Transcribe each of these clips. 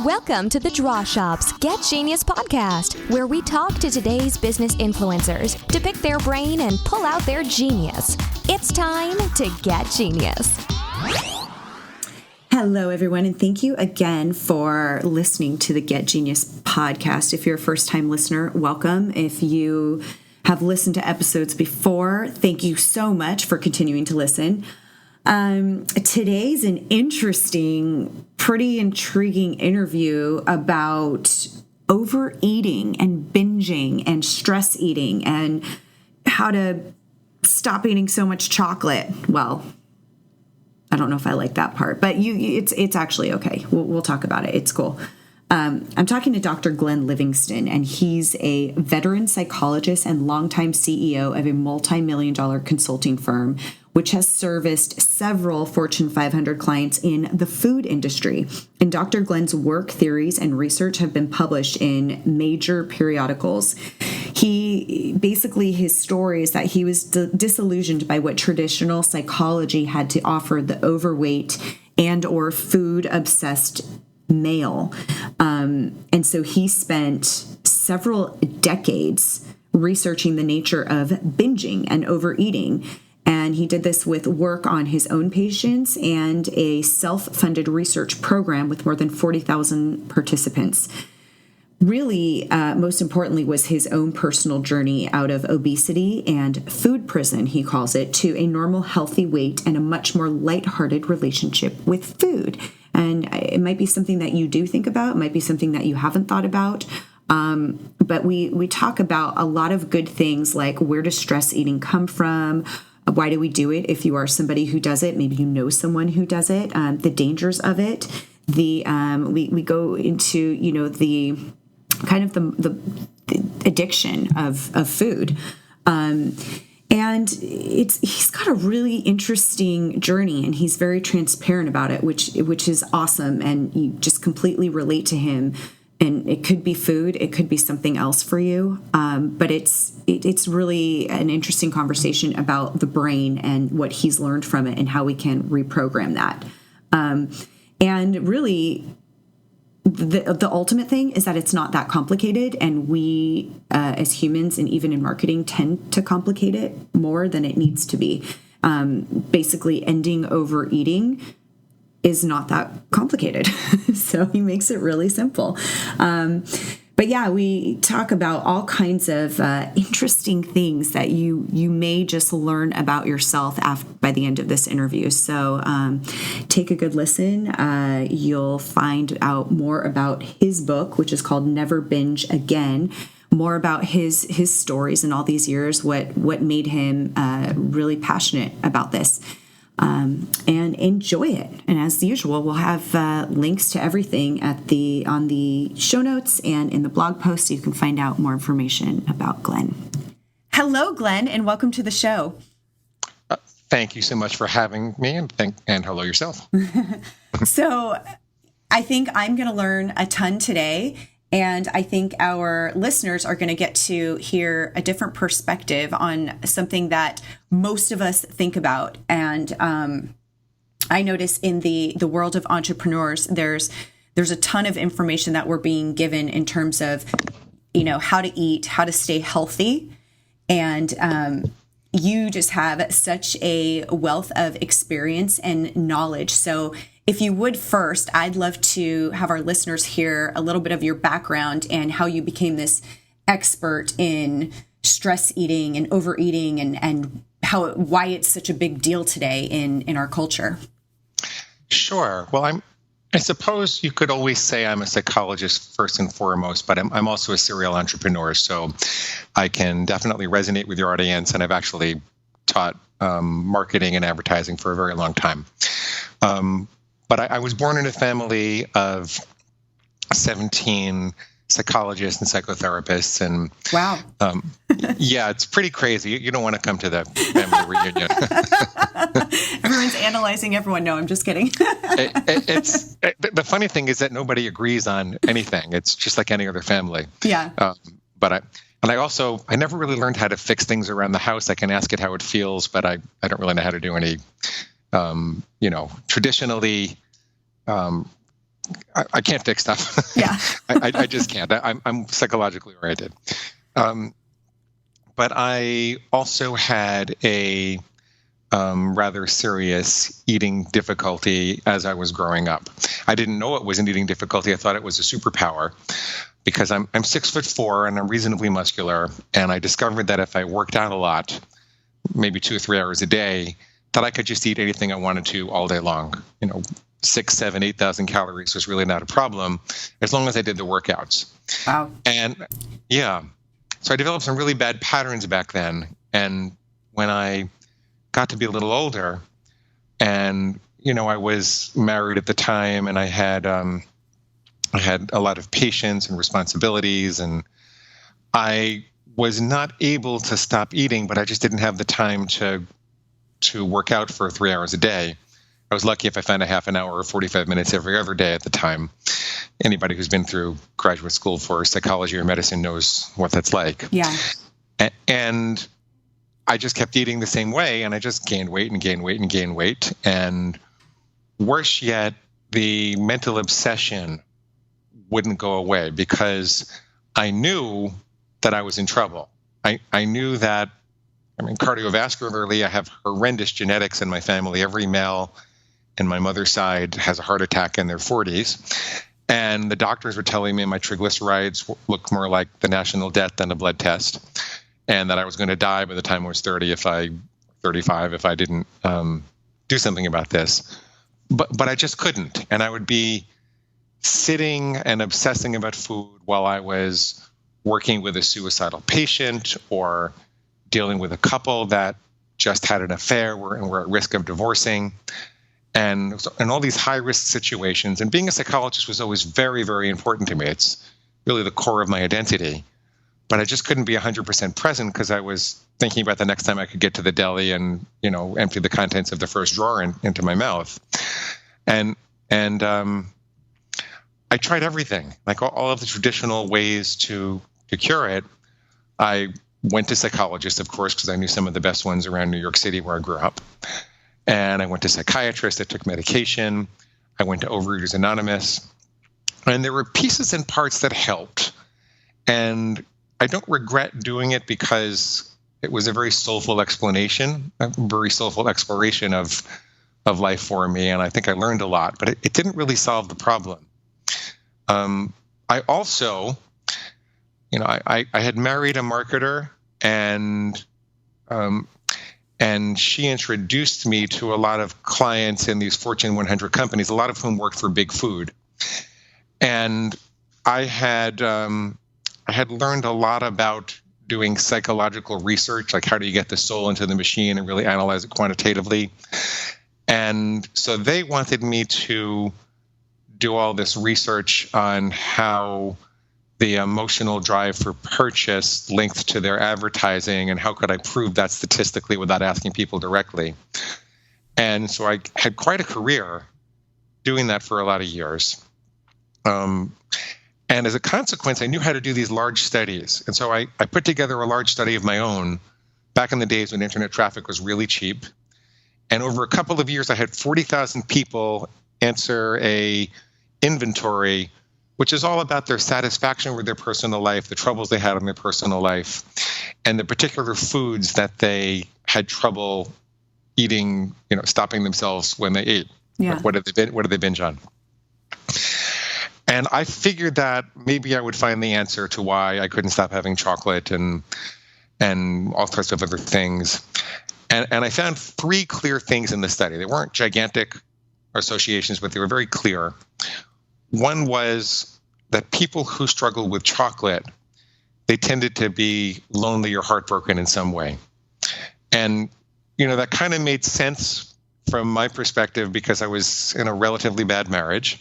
Welcome to the Draw Shop's Get Genius podcast, where we talk to today's business influencers to pick their brain and pull out their genius. It's time to get genius. Hello, everyone, and thank you again for listening to the Get Genius podcast. If you're a first-time listener, welcome. If you have listened to episodes before, thank you so much for continuing to listen. Today's an interesting, pretty intriguing interview about overeating and binging and stress eating and how to stop eating so much chocolate. Well, I don't know if I like that part, but it's actually okay. We'll talk about it. It's cool. I'm talking to Dr. Glenn Livingston, and he's a veteran psychologist and longtime CEO of a multi-million-dollar consulting firm, which has serviced several Fortune 500 clients in the food industry. And Dr. Glenn's work, theories, and research have been published in major periodicals. His story is that he was disillusioned by what traditional psychology had to offer the overweight and or food-obsessed male. And so he spent several decades researching the nature of binging and overeating. And he did this with work on his own patients and a self-funded research program with more than 40,000 participants. Really, most importantly, was his own personal journey out of obesity and food prison, he calls it, to a normal, healthy weight and a much more lighthearted relationship with food. And it might be something that you do think about. It might be something that you haven't thought about. But we talk about a lot of good things like where does stress eating come from? Why do we do it? If you are somebody who does it, maybe you know someone who does it, the dangers of it. We go into, the kind of the addiction of food. And he's got a really interesting journey, and he's very transparent about it, which is awesome. And you just completely relate to him. And it could be food, it could be something else for you. But it's really an interesting conversation about the brain and what he's learned from it and how we can reprogram that. And really, the ultimate thing is that it's not that complicated, and we as humans and even in marketing tend to complicate it more than it needs to be. Basically, ending overeating is not that complicated. So he makes it really simple. But yeah, we talk about all kinds of interesting things that you may just learn about yourself by the end of this interview. So take a good listen. You'll find out more about his book, which is called Never Binge Again, more about his stories in all these years, what made him really passionate about this. And enjoy it. And as usual, we'll have links to everything on the show notes and in the blog post, so you can find out more information about Glenn. Hello, Glenn, and welcome to the show. Thank you so much for having me, and hello yourself. So I think I'm going to learn a ton today. And I think our listeners are going to get to hear a different perspective on something that most of us think about. And I notice in the world of entrepreneurs, there's a ton of information that we're being given in terms of, how to eat, how to stay healthy. And you just have such a wealth of experience and knowledge. So if you would first, I'd love to have our listeners hear a little bit of your background and how you became this expert in stress eating and overeating and why it's such a big deal today in our culture. Sure. Well, I suppose you could always say I'm a psychologist first and foremost, but I'm also a serial entrepreneur, so I can definitely resonate with your audience, and I've actually taught marketing and advertising for a very long time. But I was born in a family of 17 psychologists and psychotherapists, and wow, yeah, it's pretty crazy. You don't want to come to the family reunion. Everyone's analyzing everyone. No, I'm just kidding. The funny thing is that nobody agrees on anything. It's just like any other family. Yeah. But I never really learned how to fix things around the house. I can ask it how it feels, but I don't really know how to do any, traditionally I can't fix stuff. Yeah. I just can't. I'm psychologically oriented. But I also had a rather serious eating difficulty as I was growing up. I didn't know it was an eating difficulty. I thought it was a superpower because I'm 6'4" and I'm reasonably muscular. And I discovered that if I worked out a lot, maybe 2 or 3 hours a day, that I could just eat anything I wanted to all day long. 6, 7, 8,000 calories was really not a problem as long as I did the workouts. Wow. And yeah, so I developed some really bad patterns back then. And when I got to be a little older and, I was married at the time and I had a lot of patience and responsibilities, and I was not able to stop eating, but I just didn't have the time to work out for 3 hours a day. I was lucky if I found a half an hour or 45 minutes every other day at the time. Anybody who's been through graduate school for psychology or medicine knows what that's like. Yeah. And I just kept eating the same way, and I just gained weight and gained weight and gained weight. And worse yet, the mental obsession wouldn't go away because I knew that I was in trouble. I knew that, cardiovascularly, I have horrendous genetics in my family. Every male in my mother's side has a heart attack in their 40s. And the doctors were telling me my triglycerides looked more like the national debt than a blood test, and that I was going to die by the time I was 35 if I didn't do something about this. But I just couldn't. And I would be sitting and obsessing about food while I was working with a suicidal patient or dealing with a couple that just had an affair and were at risk of divorcing. And all these high-risk situations. And being a psychologist was always very, very important to me. It's really the core of my identity. But I just couldn't be 100% present because I was thinking about the next time I could get to the deli and, empty the contents of the first drawer into my mouth. And I tried everything, like all of the traditional ways to cure it. I went to psychologists, of course, because I knew some of the best ones around New York City where I grew up. And I went to psychiatrists. I took medication. I went to Overeaters Anonymous. And there were pieces and parts that helped. And I don't regret doing it because it was a very soulful explanation, a very soulful exploration of life for me. And I think I learned a lot, but it didn't really solve the problem. I also, I had married a marketer, and she introduced me to a lot of clients in these Fortune 100 companies, a lot of whom worked for big food. And I had learned a lot about doing psychological research, like how do you get the soul into the machine and really analyze it quantitatively. And so they wanted me to do all this research on how the emotional drive for purchase linked to their advertising, and how could I prove that statistically without asking people directly. And so I had quite a career doing that for a lot of years. And as a consequence, I knew how to do these large studies. And so I put together a large study of my own back in the days when internet traffic was really cheap. And over a couple of years, I had 40,000 people answer a inventory, which is all about their satisfaction with their personal life, the troubles they had in their personal life, and the particular foods that they had trouble eating, stopping themselves when they ate. Yeah. What did they binge on? And I figured that maybe I would find the answer to why I couldn't stop having chocolate and all sorts of other things. And I found 3 clear things in the study. They weren't gigantic associations, but they were very clear. One was that people who struggled with chocolate, they tended to be lonely or heartbroken in some way. And, that kind of made sense from my perspective because I was in a relatively bad marriage.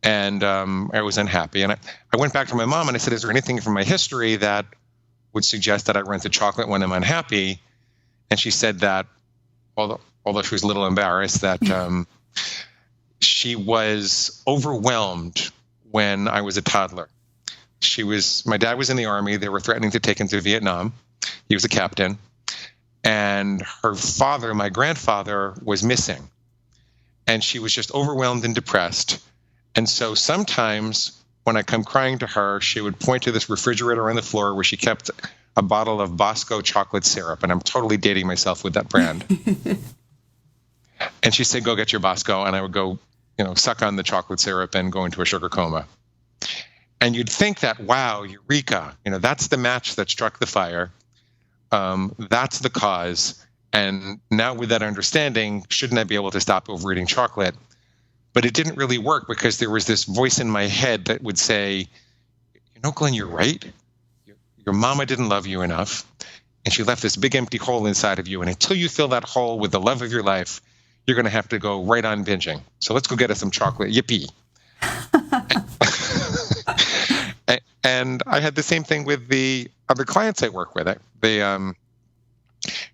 And I was unhappy. And I went back to my mom and I said, is there anything from my history that would suggest that I run to chocolate when I'm unhappy? And she said that, although she was a little embarrassed, that she was overwhelmed when I was a toddler. My dad was in the Army. They were threatening to take him to Vietnam. He was a captain. And her father, my grandfather, was missing. And she was just overwhelmed and depressed. And so sometimes when I come crying to her, she would point to this refrigerator on the floor where she kept a bottle of Bosco chocolate syrup. And I'm totally dating myself with that brand. And she said, go get your Bosco. And I would go, suck on the chocolate syrup and go into a sugar coma. And you'd think that, wow, eureka, that's the match that struck the fire. That's the cause. And now with that understanding, shouldn't I be able to stop overeating chocolate? But it didn't really work because there was this voice in my head that would say, Glenn, you're right. Your mama didn't love you enough. And she left this big empty hole inside of you. And until you fill that hole with the love of your life, you're going to have to go right on binging. So let's go get us some chocolate. Yippee. And I had the same thing with the other clients I work with.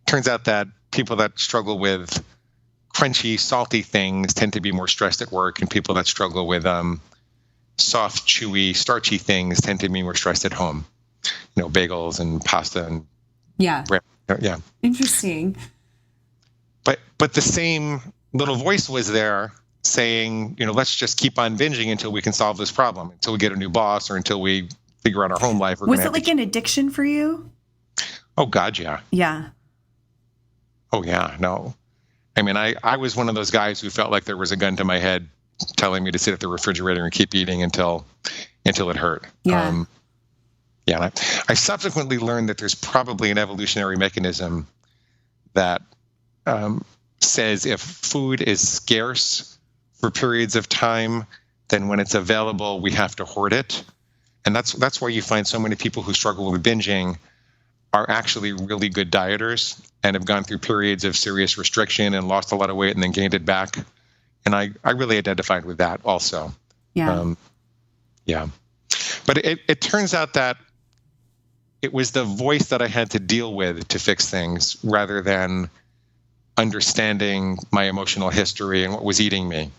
Turns out that people that struggle with crunchy, salty things tend to be more stressed at work, and people that struggle with soft, chewy, starchy things tend to be more stressed at home. Bagels and pasta and bread. Yeah. Interesting. But the same little voice was there saying, let's just keep on binging until we can solve this problem, until we get a new boss or until we figure out our home life. Was it like an addiction for you? Oh, God, yeah. Yeah. Oh, yeah. No. I mean, I was one of those guys who felt like there was a gun to my head telling me to sit at the refrigerator and keep eating until it hurt. Yeah. And I subsequently learned that there's probably an evolutionary mechanism that says if food is scarce for periods of time, then when it's available, we have to hoard it. And that's why you find so many people who struggle with binging are actually really good dieters and have gone through periods of serious restriction and lost a lot of weight and then gained it back. And I really identified with that also. Yeah. But it turns out that it was the voice that I had to deal with to fix things rather than understanding my emotional history and what was eating me.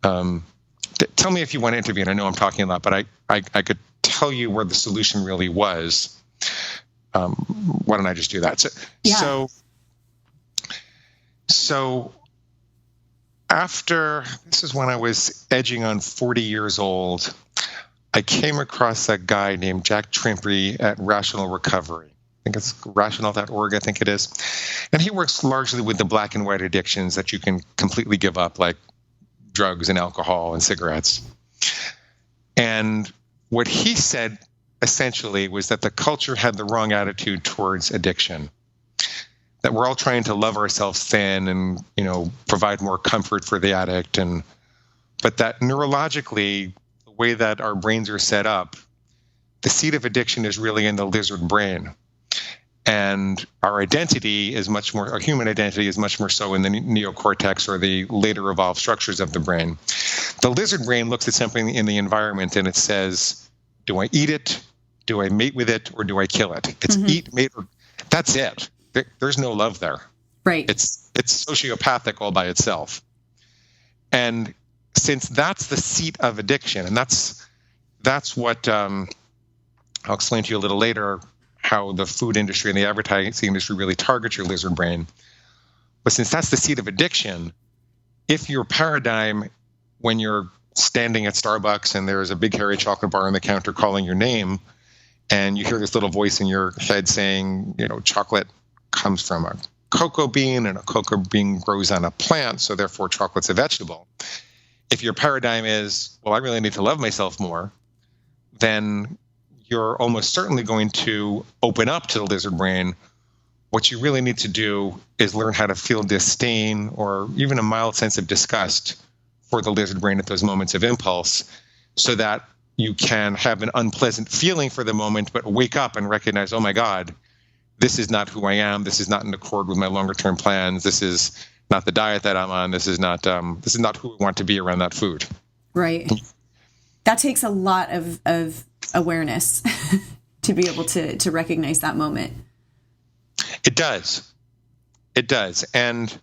Tell me if you want to intervene. I know I'm talking a lot, but I could tell you where the solution really was. Why don't I just do that? So after, this is when I was edging on 40 years old, I came across a guy named Jack Trimpey at Rational Recovery. I think it's rational.org, I think it is. And he works largely with the black and white addictions that you can completely give up, like drugs and alcohol and cigarettes. And what he said essentially was that the culture had the wrong attitude towards addiction, that we're all trying to love ourselves thin and, provide more comfort for the addict. But that neurologically, the way that our brains are set up, the seat of addiction is really in the lizard brain. And our identity is our human identity is much more so in the neocortex or the later evolved structures of the brain. The lizard brain looks at something in the environment and it says, do I eat it? Do I mate with it? Or do I kill it? It's eat, mate, or that's it. There's no love there. Right. It's sociopathic all by itself. And since that's the seat of addiction, and that's what I'll explain to you a little later, how the food industry and the advertising industry really targets your lizard brain. But since that's the seat of addiction, if your paradigm, when you're standing at Starbucks and there's a big hairy chocolate bar on the counter calling your name, and you hear this little voice in your head saying, chocolate comes from a cocoa bean and a cocoa bean grows on a plant, so therefore chocolate's a vegetable. If your paradigm is, well, I really need to love myself more, then you're almost certainly going to open up to the lizard brain. What you really need to do is learn how to feel disdain or even a mild sense of disgust for the lizard brain at those moments of impulse, so that you can have an unpleasant feeling for the moment, but wake up and recognize, oh my God, this is not who I am. This is not in accord with my longer term plans. This is not the diet that I'm on. This is not who I want to be around that food. Right. That takes a lot of awareness to be able to recognize that moment. It does. And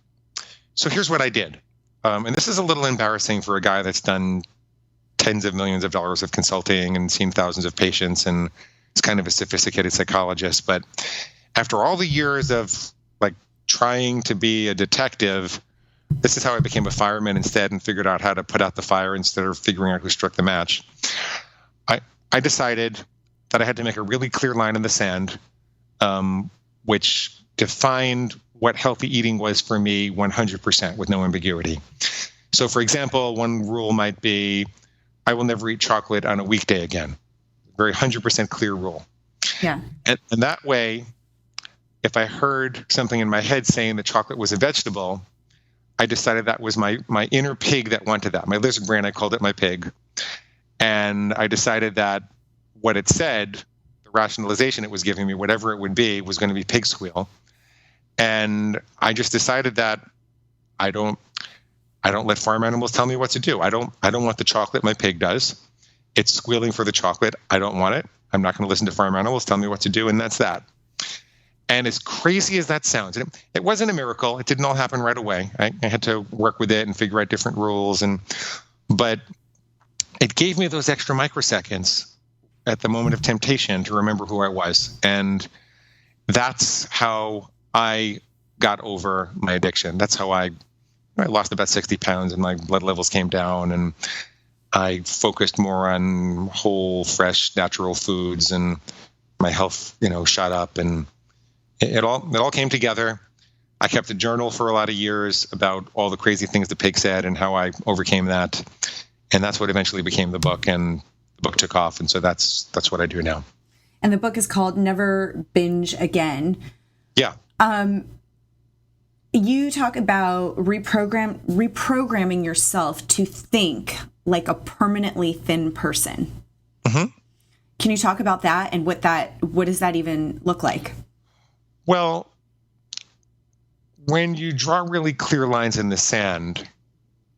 so here's what I did. And this is a little embarrassing for a guy that's done tens of millions of dollars of consulting and seen thousands of patients and is kind of a sophisticated psychologist. But after all the years of trying to be a detective, This is how I became a fireman instead and figured out how to put out the fire instead of figuring out who struck the match. I decided that I had to make a really clear line in the sand, which defined what healthy eating was for me 100% with no ambiguity. So, for example, one rule might be, I will never eat chocolate on a weekday again. Very 100% clear rule. Yeah. And that way, if I heard something in my head saying that chocolate was a vegetable, I decided that was my inner pig that wanted that. My lizard brain, I called it my pig. And I decided that what it said, the rationalization it was giving me, whatever it would be, was going to be pig squeal. And I just decided that I don't let farm animals tell me what to do. I don't want the chocolate my pig does. It's squealing for the chocolate. I don't want it. I'm not going to listen to farm animals tell me what to do, and that's that. And as crazy as that sounds, it wasn't a miracle. It didn't all happen right away. I had to work with it and figure out different rules, but it gave me those extra microseconds at the moment of temptation to remember who I was. And that's how I got over my addiction. That's how I lost about 60 pounds and my blood levels came down, and I focused more on whole, fresh, natural foods, and my health, shot up, and it all came together. I kept a journal for a lot of years about all the crazy things the pig said and how I overcame that. And that's what eventually became the book, and the book took off. And so that's what I do now. And the book is called Never Binge Again. Yeah. You talk about reprogramming yourself to think like a permanently thin person. Mm-hmm. Can you talk about that and what does that even look like? Well, when you draw really clear lines in the sand,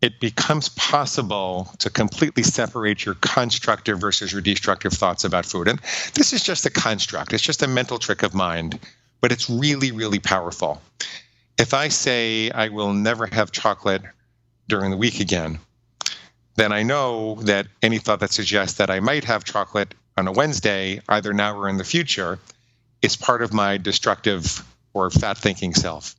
it becomes possible to completely separate your constructive versus your destructive thoughts about food. And this is just a construct. It's just a mental trick of mind, but it's really, really powerful. If I say I will never have chocolate during the week again, then I know that any thought that suggests that I might have chocolate on a Wednesday, either now or in the future, is part of my destructive or fat thinking self.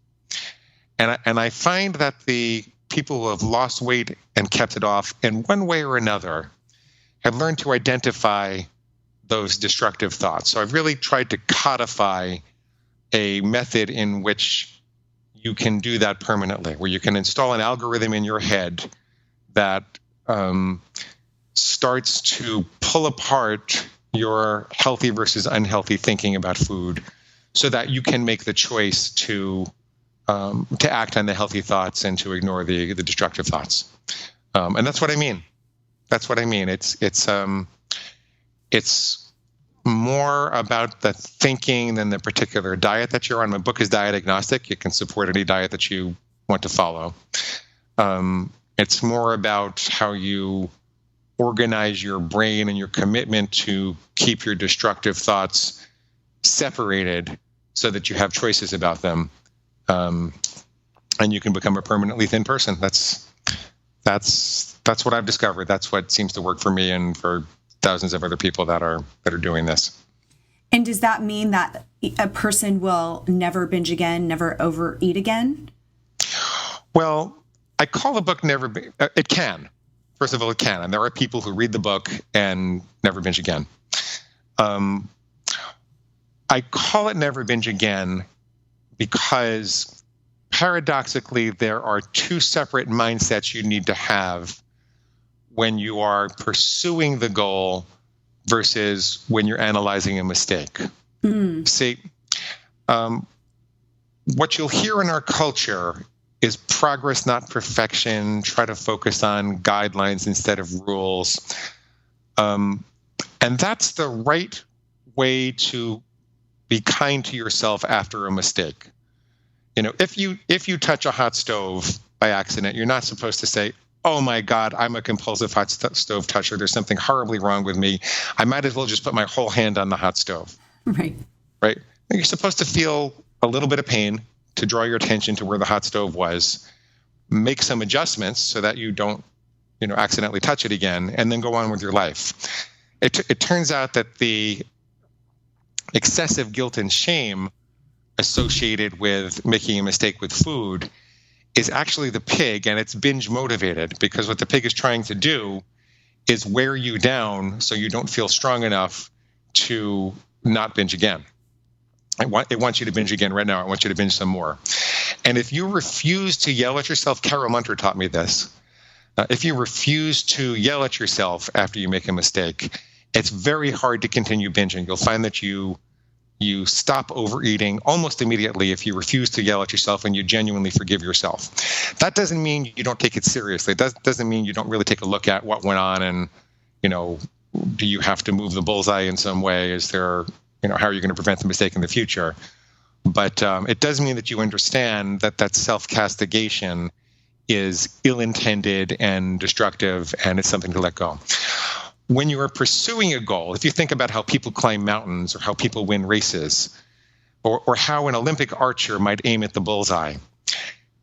And I find that the people who have lost weight and kept it off in one way or another have learned to identify those destructive thoughts. So I've really tried to codify a method in which you can do that permanently, where you can install an algorithm in your head that starts to pull apart your healthy versus unhealthy thinking about food so that you can make the choice to act on the healthy thoughts and to ignore the destructive thoughts. And that's what I mean. That's what I mean. It's more about the thinking than the particular diet that you're on. My book is diet agnostic. You can support any diet that you want to follow. It's more about how you organize your brain and your commitment to keep your destructive thoughts separated so that you have choices about them. And you can become a permanently thin person. That's what I've discovered. That's what seems to work for me and for thousands of other people that are doing this. And does that mean that a person will never binge again, never overeat again? Well, I call the book Never Binge. It can. First of all, it can. And there are people who read the book and never binge again. I call it Never Binge Again because paradoxically, there are two separate mindsets you need to have when you are pursuing the goal versus when you're analyzing a mistake. See, what you'll hear in our culture is progress, not perfection. Try to focus on guidelines instead of rules. And that's the right way to be kind to yourself after a mistake. If you touch a hot stove by accident, you're not supposed to say, "Oh my God, I'm a compulsive hot stove toucher. There's something horribly wrong with me. I might as well just put my whole hand on the hot stove." Right. Right. You're supposed to feel a little bit of pain to draw your attention to where the hot stove was, make some adjustments so that you don't, accidentally touch it again, and then go on with your life. It turns out that the excessive guilt and shame associated with making a mistake with food is actually the pig, and it's binge motivated, because what the pig is trying to do is wear you down so you don't feel strong enough to not binge again. It wants you to binge again right now. I want you to binge some more. And if you refuse to yell at yourself, Carol Munter taught me this. If you refuse to yell at yourself after you make a mistake, it's very hard to continue binging. You'll find that you stop overeating almost immediately if you refuse to yell at yourself and you genuinely forgive yourself. That doesn't mean you don't take it seriously. It doesn't mean you don't really take a look at what went on and, do you have to move the bullseye in some way? Is there, how are you going to prevent the mistake in the future? But it does mean that you understand that self-castigation is ill-intended and destructive, and it's something to let go. When you are pursuing a goal, if you think about how people climb mountains or how people win races, or how an Olympic archer might aim at the bullseye,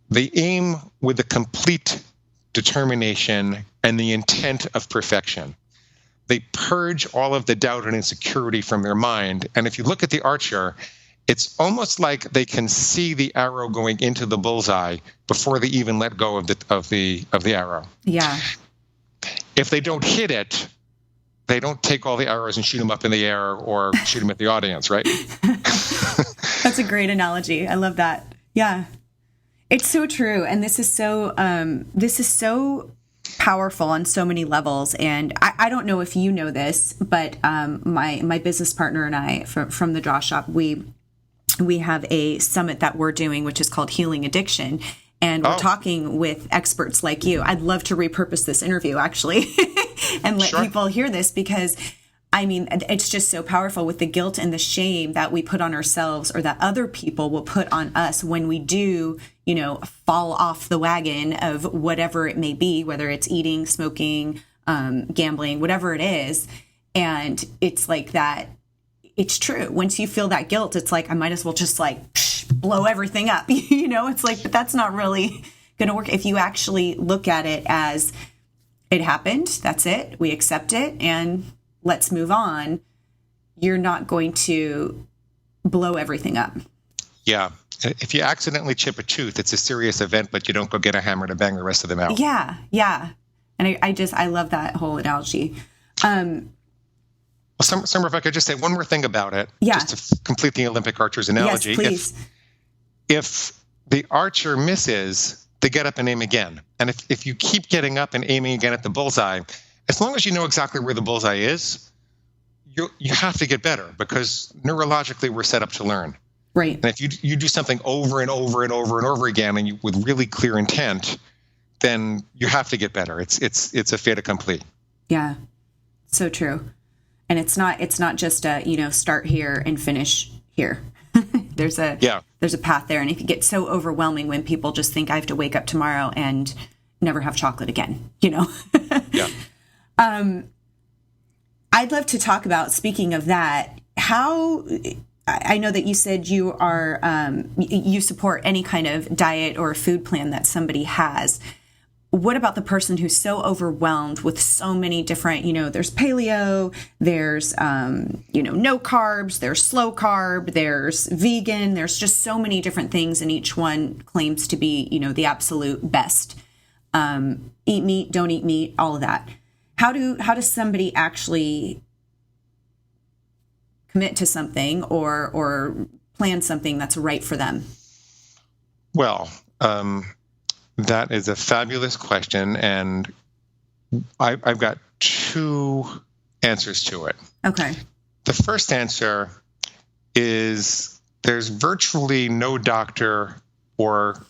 they aim with a complete determination and the intent of perfection. They purge all of the doubt and insecurity from their mind. And if you look at the archer, it's almost like they can see the arrow going into the bullseye before they even let go of the arrow. Yeah. If they don't hit it, they don't take all the arrows and shoot them up in the air or shoot them at the audience, right? That's a great analogy. I love that. Yeah. It's so true. And this is so powerful on so many levels. And I don't know if you know this, but my business partner and I from the Draw Shop, we have a summit that we're doing, which is called Healing Addiction. And we're talking with experts like you. I'd love to repurpose this interview, actually, and let people hear this, because, it's just so powerful with the guilt and the shame that we put on ourselves, or that other people will put on us when we do, fall off the wagon of whatever it may be, whether it's eating, smoking, gambling, whatever it is. And it's like that. It's true. Once you feel that guilt, it's like, I might as well just blow everything up. It's like, but that's not really going to work. If you actually look at it as it happened, that's it. We accept it and let's move on. You're not going to blow everything up. Yeah. If you accidentally chip a tooth, it's a serious event, but you don't go get a hammer to bang the rest of them out. Yeah. Yeah. And I love that whole analogy. Summer, if I could just say one more thing about it, just to complete the Olympic archer's analogy. Yes, please. If the archer misses, they get up and aim again. And if you keep getting up and aiming again at the bullseye, as long as you know exactly where the bullseye is, you have to get better, because neurologically we're set up to learn. Right. And if you do something over and over and over and over again, and with really clear intent, then you have to get better. It's a fait accompli. Yeah, so true. And it's not just a, start here and finish here. There's a path there. And if you get so overwhelming when people just think I have to wake up tomorrow and never have chocolate again, Yeah. I'd love to talk about, speaking of that, how I know that you said you are, you support any kind of diet or food plan that somebody has. What about the person who's so overwhelmed with so many different, there's paleo, there's, no carbs, there's slow carb, there's vegan, there's just so many different things, and each one claims to be, the absolute best. Eat meat, don't eat meat, all of that. How does somebody actually commit to something or plan something that's right for them? Well, that is a fabulous question, and I've got two answers to it. Okay. The first answer is there's virtually no doctor or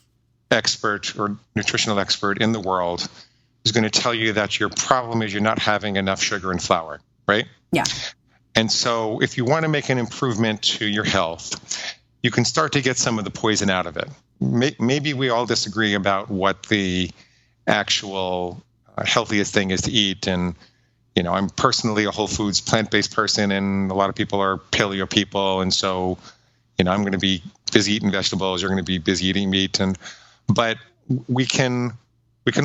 expert or nutritional expert in the world who's going to tell you that your problem is you're not having enough sugar and flour, right? Yeah. And so if you want to make an improvement to your health, you can start to get some of the poison out of it. Maybe we all disagree about what the actual healthiest thing is to eat. And, I'm personally a whole foods plant-based person, and a lot of people are paleo people. And so, I'm going to be busy eating vegetables. You're going to be busy eating meat. But we can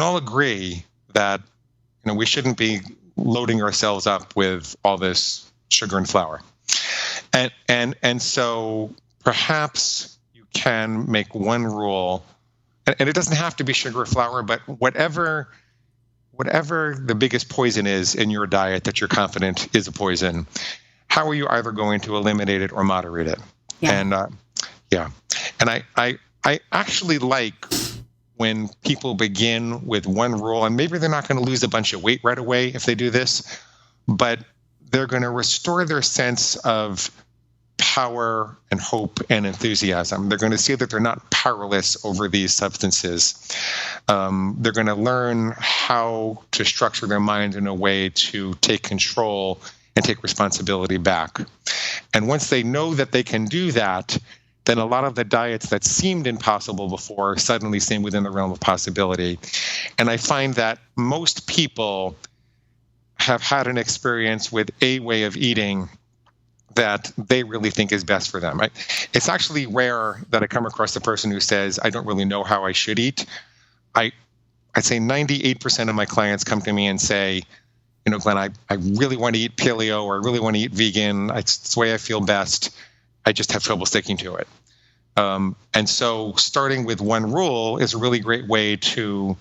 all agree that, we shouldn't be loading ourselves up with all this sugar and flour. And so perhaps can make one rule and it doesn't have to be sugar or flour, but whatever the biggest poison is in your diet that you're confident is a poison, how are you either going to eliminate it or moderate it? Yeah. And I actually like when people begin with one rule, and maybe they're not going to lose a bunch of weight right away if they do this, but they're going to restore their sense of power and hope and enthusiasm. They're going to see that they're not powerless over these substances. They're going to learn how to structure their mind in a way to take control and take responsibility back. And once they know that they can do that, then a lot of the diets that seemed impossible before suddenly seem within the realm of possibility. And I find that most people have had an experience with a way of eating that they really think is best for them. It's actually rare that I come across a person who says, I don't really know how I should eat. I'd say 98% of my clients come to me and say, Glenn, I really want to eat paleo, or I really want to eat vegan. It's the way I feel best. I just have trouble sticking to it. And so starting with one rule is a really great way to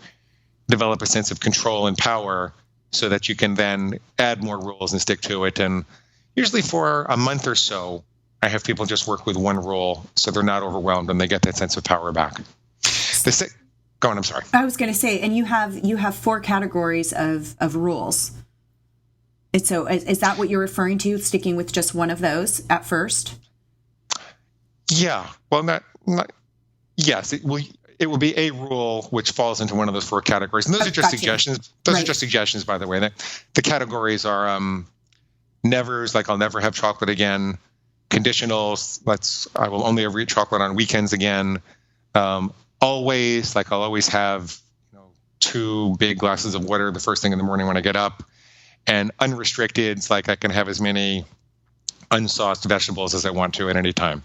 develop a sense of control and power so that you can then add more rules and stick to it. And usually for a month or so, I have people just work with one rule so they're not overwhelmed and they get that sense of power back. Go on, I'm sorry. I was going to say, and you have 4 categories of rules. So is that what you're referring to, sticking with just one of those at first? Yeah. Well, yes, it will be a rule which falls into one of those 4 categories. And those are just suggestions. Those are just suggestions, by the way. The categories are nevers, like I'll never have chocolate again. Conditionals, I will only ever eat chocolate on weekends again. Always, like I'll always have 2 big glasses of water the first thing in the morning when I get up. And unrestricted, like I can have as many unsauced vegetables as I want to at any time.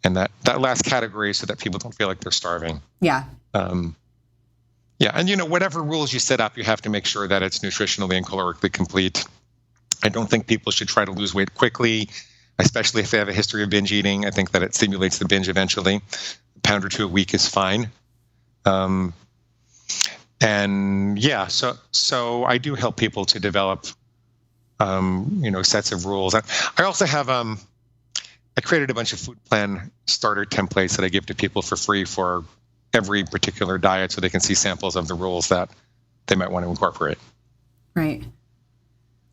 And that last category is so that people don't feel like they're starving. Yeah. And whatever rules you set up, you have to make sure that it's nutritionally and calorically complete. I don't think people should try to lose weight quickly, especially if they have a history of binge eating. I think that it stimulates the binge eventually. A pound or 2 a week is fine. So I do help people to develop, sets of rules. I also have, I created a bunch of food plan starter templates that I give to people for free for every particular diet so they can see samples of the rules that they might want to incorporate. Right.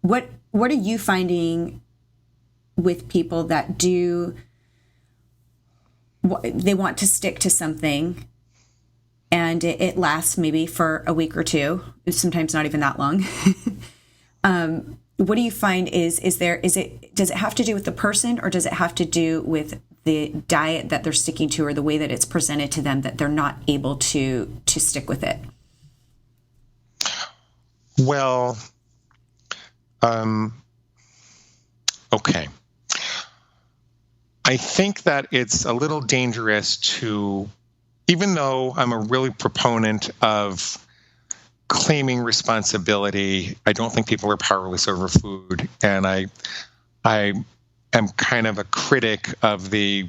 What are you finding with people that they want to stick to something and it lasts maybe for a week or 2, sometimes not even that long? What do you find does it have to do with the person, or does it have to do with the diet that they're sticking to, or the way that it's presented to them that they're not able to stick with it? Well, okay. I think that it's a little dangerous to, even though I'm a really proponent of claiming responsibility, I don't think people are powerless over food. And I am kind of a critic of the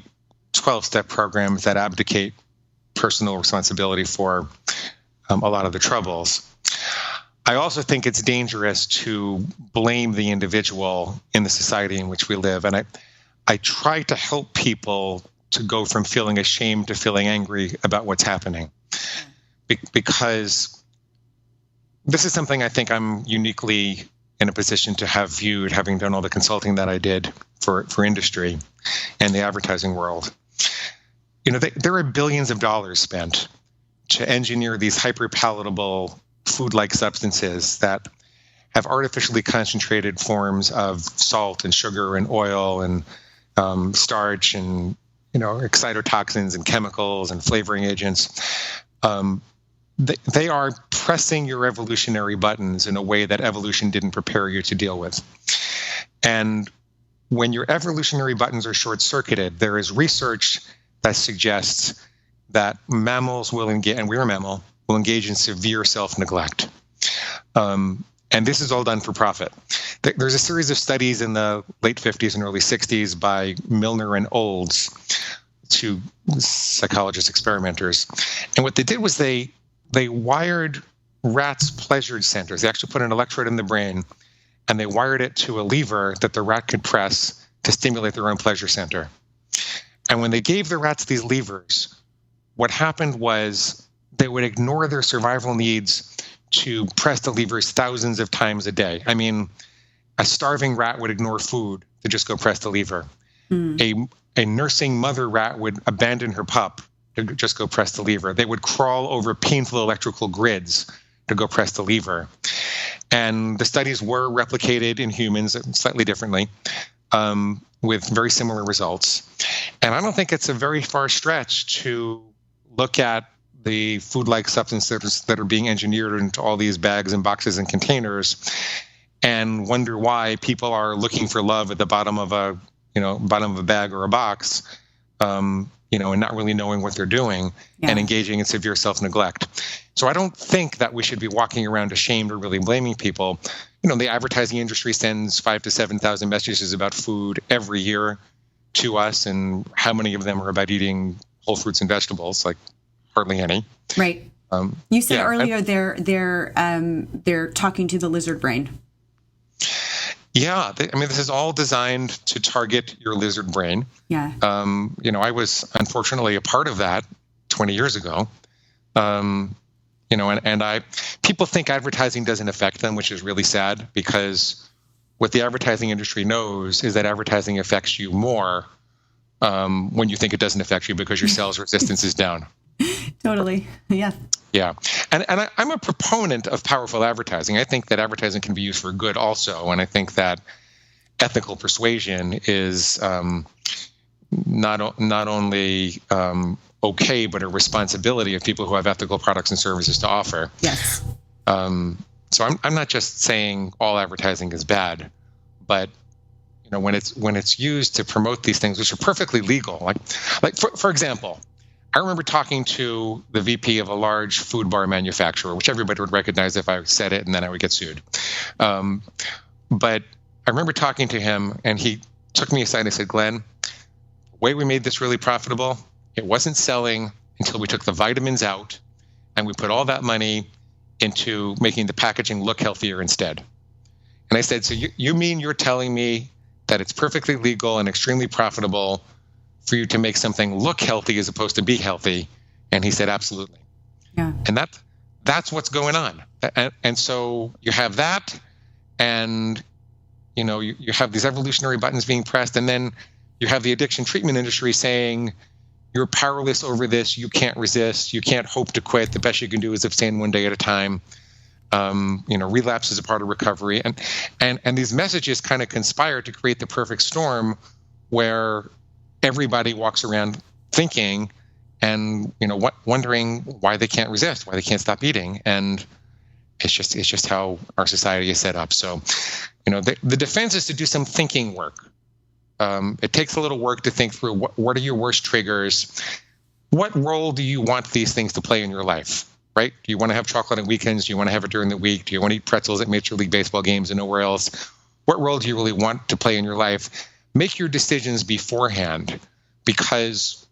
12-step programs that abdicate personal responsibility for a lot of the troubles. I also think it's dangerous to blame the individual in the society in which we live. And I try to help people to go from feeling ashamed to feeling angry about what's happening. Because this is something I think I'm uniquely in a position to have viewed, having done all the consulting that I did for industry and the advertising world. There are billions of dollars spent to engineer these hyper-palatable food-like substances that have artificially concentrated forms of salt and sugar and oil and starch and excitotoxins and chemicals and flavoring agents. They are pressing your evolutionary buttons in a way that evolution didn't prepare you to deal with. And when your evolutionary buttons are short-circuited, there is research that suggests that mammals will engage, and we're a mammal, will engage in severe self-neglect. And this is all done for profit. There's a series of studies in the late 50s and early 60s by Milner and Olds two psychologist experimenters. And what they did was they wired rats' pleasure centers. They actually put an electrode in the brain, and they wired it to a lever that the rat could press to stimulate their own pleasure center. And when they gave the rats these levers, what happened was they would ignore their survival needs to press the levers thousands of times a day. I mean, a starving rat would ignore food to just go press the lever. A nursing mother rat would abandon her pup to just go press the lever. They would crawl over painful electrical grids to go press the lever. And the studies were replicated in humans slightly differently, with very similar results. And I don't think it's a very far stretch to look at the food-like substances that are being engineered into all these bags and boxes and containers and wonder why people are looking for love at the bottom of a bag or a box, and not really knowing what they're doing and engaging in severe self-neglect. So I don't think that we should be walking around ashamed or really blaming people. The advertising industry sends 5,000 to 7,000 messages about food every year to us, and how many of them are about eating whole fruits and vegetables? Like hardly any. Right. You said earlier they're talking to the lizard brain. Yeah, this is all designed to target your lizard brain. Yeah. I was unfortunately a part of that 20 years ago. People think advertising doesn't affect them, which is really sad, because what the advertising industry knows is that advertising affects you more when you think it doesn't affect you because your sales resistance is down. Totally. Yeah. Yeah. And I'm a proponent of powerful advertising. I think that advertising can be used for good also. And I think that ethical persuasion is not only okay, but a responsibility of people who have ethical products and services to offer. Yes. So I'm not just saying all advertising is bad, but when it's used to promote these things, which are perfectly legal, like for example, I remember talking to the VP of a large food bar manufacturer, which everybody would recognize if I said it, and then I would get sued. But I remember talking to him, and he took me aside and said, "Glenn, the way we made this really profitable, it wasn't selling until we took the vitamins out, and we put all that money into making the packaging look healthier instead." And I said, "So you mean you're telling me that it's perfectly legal and extremely profitable for you to make something look healthy as opposed to be healthy?" And he said, "Absolutely." Yeah. And that's what's going on. And so you have that, and you have these evolutionary buttons being pressed, and then you have the addiction treatment industry saying you're powerless over this, you can't resist, you can't hope to quit, the best you can do is abstain one day at a time. Relapse is a part of recovery, and these messages kind of conspire to create the perfect storm where everybody walks around thinking and wondering why they can't resist, why they can't stop eating, and it's just how our society is set up. So, the defense is to do some thinking work. It takes a little work to think through what are your worst triggers, what role do you want these things to play in your life, right? Do you want to have chocolate on weekends? Do you want to have it during the week? Do you want to eat pretzels at Major League Baseball games and nowhere else? What role do you really want to play in your life? Make your decisions beforehand, because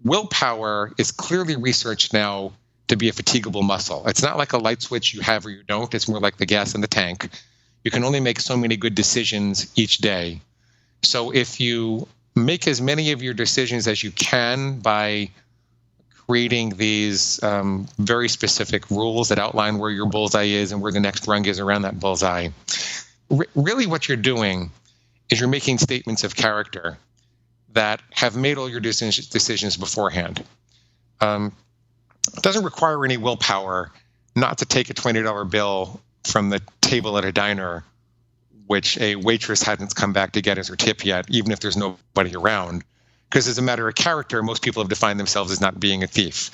willpower is clearly researched now to be a fatigable muscle. It's not like a light switch you have or you don't. It's more like the gas in the tank. You can only make so many good decisions each day. So if you make as many of your decisions as you can by creating these very specific rules that outline where your bullseye is and where the next rung is around that bullseye, really what you're doing is you're making statements of character that have made all your decisions beforehand. It doesn't require any willpower not to take a $20 bill from the table at a diner, which a waitress hadn't come back to get as her tip yet, even if there's nobody around. Because as a matter of character, most people have defined themselves as not being a thief.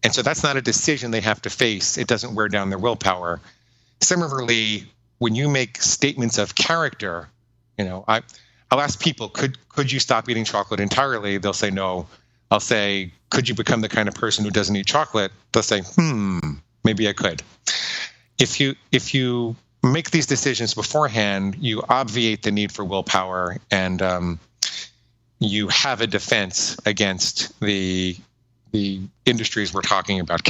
And so that's not a decision they have to face. It doesn't wear down their willpower. Similarly, when you make statements of character, I'll ask people, could you stop eating chocolate entirely? They'll say no. I'll say, could you become the kind of person who doesn't eat chocolate? They'll say, maybe I could. If you make these decisions beforehand, you obviate the need for willpower, and you have a defense against the industries we're talking about.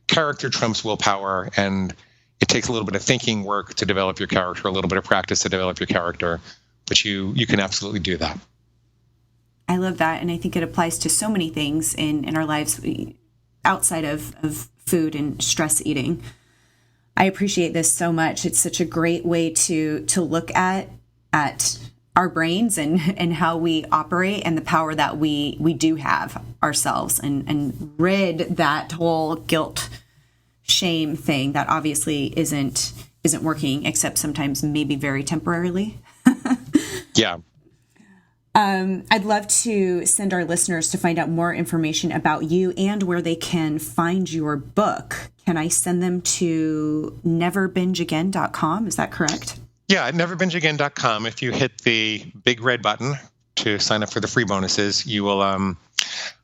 Character trumps willpower, and it takes a little bit of thinking work to develop your character, a little bit of practice to develop your character, but you can absolutely do that. I love that, and I think it applies to so many things in our lives outside of food and stress eating. I appreciate this so much. It's such a great way to look at our brains and how we operate and the power that we do have ourselves, and rid that whole guilt, shame thing that obviously isn't working, except sometimes maybe very temporarily. Yeah. I'd love to send our listeners to find out more information about you and where they can find your book. Can I send them to neverbingeagain.com? Is that correct? Yeah, at neverbingeagain.com. If you hit the big red button to sign up for the free bonuses, you will.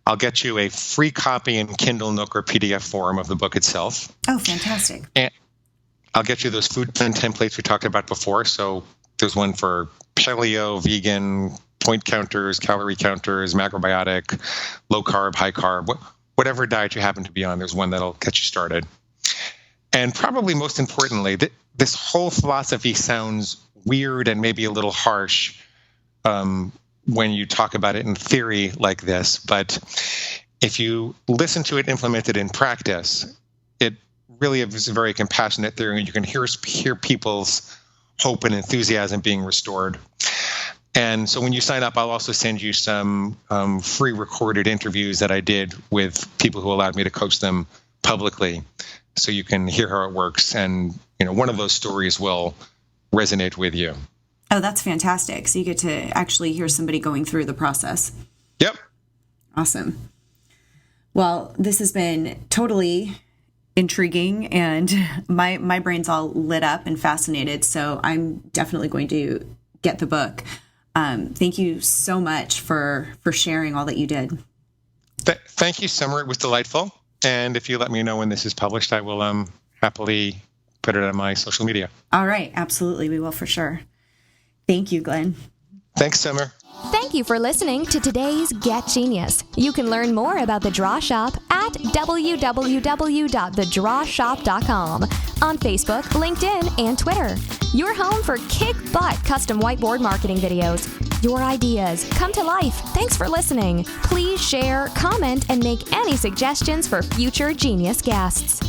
I'll get you a free copy in Kindle, Nook, or PDF form of the book itself. Oh, fantastic! And I'll get you those food plan templates we talked about before. So there's one for paleo, vegan, point counters, calorie counters, macrobiotic, low carb, high carb, whatever diet you happen to be on. There's one that'll get you started. And probably most importantly, this whole philosophy sounds weird and maybe a little harsh when you talk about it in theory like this. But if you listen to it implemented in practice, it really is a very compassionate theory. You can hear people's hope and enthusiasm being restored. And so when you sign up, I'll also send you some free recorded interviews that I did with people who allowed me to coach them publicly, so you can hear how it works. And one of those stories will resonate with you. Oh, that's fantastic. So you get to actually hear somebody going through the process. Yep. Awesome. Well, this has been totally intriguing, and my brain's all lit up and fascinated. So I'm definitely going to get the book. Thank you so much for sharing all that you did. Thank you, Summer. It was delightful. And if you let me know when this is published, I will happily put it on my social media. All right. Absolutely. We will for sure. Thank you, Glenn. Thanks, Summer. Thank you for listening to today's Get Genius. You can learn more about The Draw Shop at www.thedrawshop.com, on Facebook, LinkedIn, and Twitter. Your home for kick-butt custom whiteboard marketing videos. Your ideas come to life. Thanks for listening. Please share, comment, and make any suggestions for future Genius guests.